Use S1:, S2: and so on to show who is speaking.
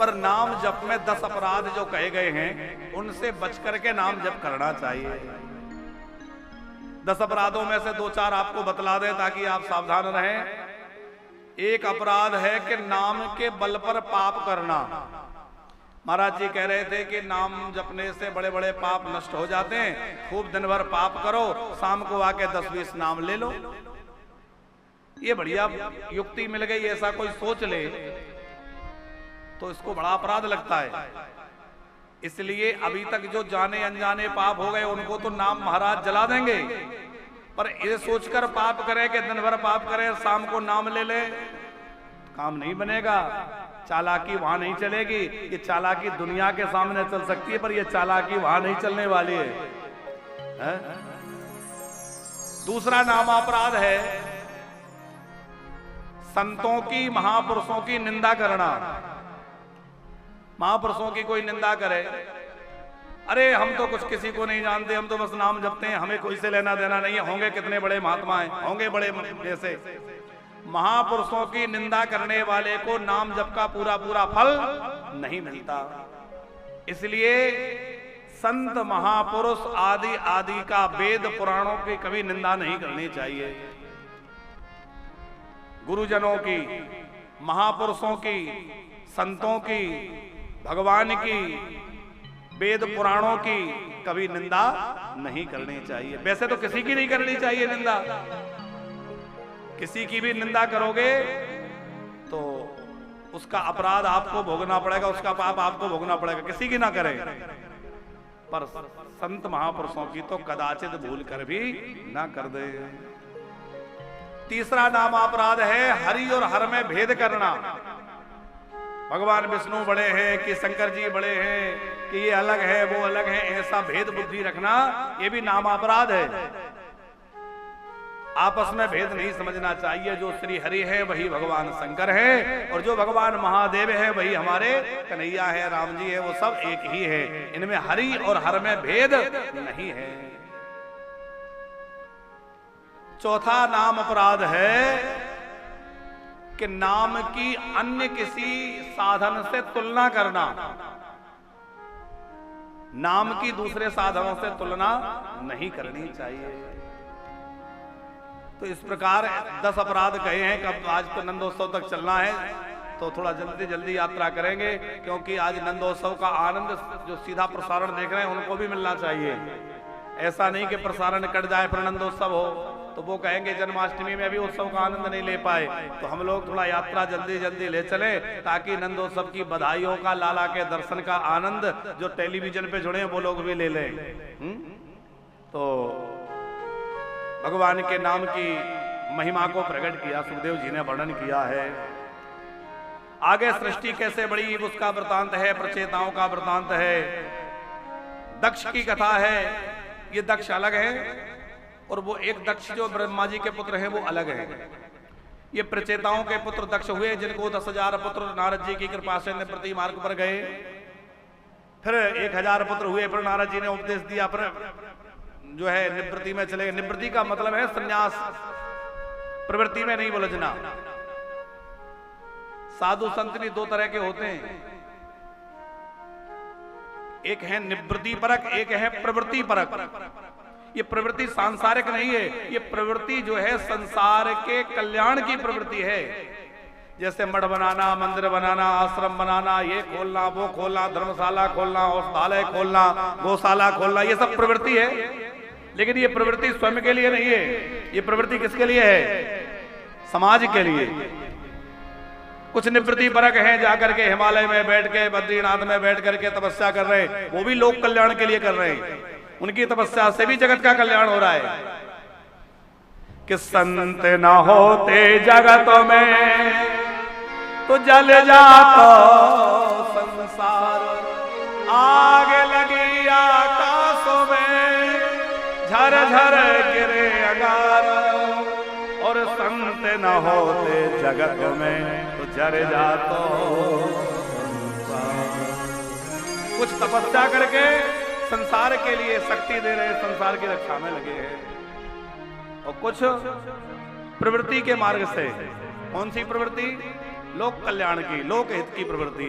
S1: पर नाम जप में 10 अपराध जो कहे गए हैं उनसे बच करके नाम जप करना चाहिए। 10 अपराधों में से 2-4 आपको बतला दें ताकि आप सावधान रहें। एक अपराध है कि नाम के बल पर पाप करना। महाराज जी कह रहे थे कि नाम जपने से बड़े बड़े पाप नष्ट हो जाते हैं, खूब दिन भर पाप करो, शाम को आके 10-20 नाम ले लो। ये बढ़िया युक्ति मिल गई, ऐसा कोई सोच ले तो इसको बड़ा अपराध लगता है। इसलिए अभी तक जो जाने अनजाने पाप हो गए उनको तो नाम महाराज जला देंगे, पर ये सोचकर पाप करे कि दिन भर पाप करे, शाम को नाम ले ले, काम नहीं बनेगा। चालाकी वहां नहीं चलेगी। ये चालाकी दुनिया के सामने चल सकती है, पर ये चालाकी वहां नहीं चलने वाली है? दूसरा नाम अपराध है संतों की, महापुरुषों की निंदा करना। महापुरुषों की कोई निंदा करे, अरे हम तो कुछ किसी को नहीं जानते, हम तो बस नाम जपते हैं, हमें कोई से लेना देना नहीं है, होंगे कितने बड़े महात्मा हैं, होंगे बड़े जैसे। महापुरुषों की निंदा करने वाले को नाम जप का पूरा पूरा फल नहीं मिलता। इसलिए संत महापुरुष आदि आदि का, वेद पुराणों की कभी निंदा नहीं करनी चाहिए। गुरुजनों की, महापुरुषों की, संतों की, भगवान की, वेद पुराणों की कभी निंदा नहीं करनी चाहिए। वैसे तो किसी की नहीं करनी चाहिए निंदा। किसी की भी निंदा करोगे तो उसका अपराध आपको भोगना पड़ेगा, उसका पाप आपको भोगना पड़ेगा। किसी की ना करें, पर संत महापुरुषों की तो कदाचित भूल कर भी ना कर दे। तीसरा नाम अपराध है हरि और हर में भेद करना। भगवान विष्णु बड़े हैं कि शंकर जी बड़े हैं कि ये अलग है वो अलग है, ऐसा भेद बुद्धि रखना ये भी नाम अपराध है। आपस में भेद नहीं समझना चाहिए। जो श्री हरि है वही भगवान शंकर है, और जो भगवान महादेव है वही हमारे कन्हैया है, राम जी है, वो सब एक ही है। इनमें हरि और हर में भेद नहीं है। चौथा नाम अपराध है कि नाम की अन्य किसी साधन से तुलना करना। नाम की दूसरे साधनों से तुलना नहीं करनी चाहिए। तो इस प्रकार 10 अपराध कहे हैं। कब आज तो नंदोत्सव तक चलना है तो थोड़ा जल्दी जल्दी यात्रा करेंगे, क्योंकि आज नंदोत्सव का आनंद जो सीधा प्रसारण देख रहे हैं उनको भी मिलना चाहिए। ऐसा नहीं कि प्रसारण कट जाए फिर नंदोत्सव हो तो वो कहेंगे जन्माष्टमी में भी उत्सव का आनंद नहीं ले पाए। तो हम लोग थोड़ा यात्रा जल्दी जल्दी ले चले ताकि नंदोत्सव की बधाइयों का, लाला के दर्शन का आनंद जो टेलीविजन पे जुड़े हैं वो लोग भी ले लें। तो भगवान के नाम की महिमा को प्रकट किया, सुखदेव जी ने वर्णन किया है। आगे सृष्टि कैसे बड़ी उसका वृतांत है, प्रचेताओं का वृतांत है। दक्ष की कथा है। ये दक्ष अलग है और वो एक दक्ष जो ब्रह्मा जी के पुत्र हैं वो अलग है। ये प्रचेताओं के पुत्र दक्ष हुए जिनको 10,000 पुत्र नारद जी की कृपा से निवृत्ति मार्ग पर गए। फिर 1,000 पुत्र हुए, फिर नारद जी ने उपदेश दिया, फिर जो है निवृत्ति में चले गए। निवृत्ति का मतलब है संन्यास, प्रवृत्ति में नहीं उलझना। साधु संत भी 2 तरह के होते हैं, एक है निवृत्ति परक, एक है प्रवृत्ति परक। ये प्रवृत्ति सांसारिक नहीं है, ये प्रवृत्ति जो है संसार के कल्याण की प्रवृत्ति है। जैसे मठ बनाना, मंदिर बनाना, आश्रम बनाना, ये खोलना, वो खोलना, धर्मशाला खोलना, औषधालय खोलना, गौशाला खोलना, ये सब प्रवृत्ति है। लेकिन ये प्रवृत्ति स्वयं के लिए नहीं है, ये प्रवृत्ति किसके लिए है? समाज के लिए। कुछ निवृत्ति परक हैं, जाकर के हिमालय में बैठ के, बद्रीनाथ में बैठ करके तपस्या कर रहे हैं, वो भी लोक कल्याण के लिए कर रहे हैं। उनकी तपस्या से भी जगत का कल्याण हो रहा है। कि संत न होते जगत में तो जल जाता संसार, आग लगी आकाशों में झर झर गिरे अंगार, और संत न होते जगत में तो जर जातो संसार। कुछ तपस्या करके संसार के लिए शक्ति दे रहे, संसार की रक्षा में लगे हैं, और कुछ प्रवृत्ति के मार्ग से। कौन सी प्रवृत्ति? लोक कल्याण की, लोक हित की प्रवृत्ति।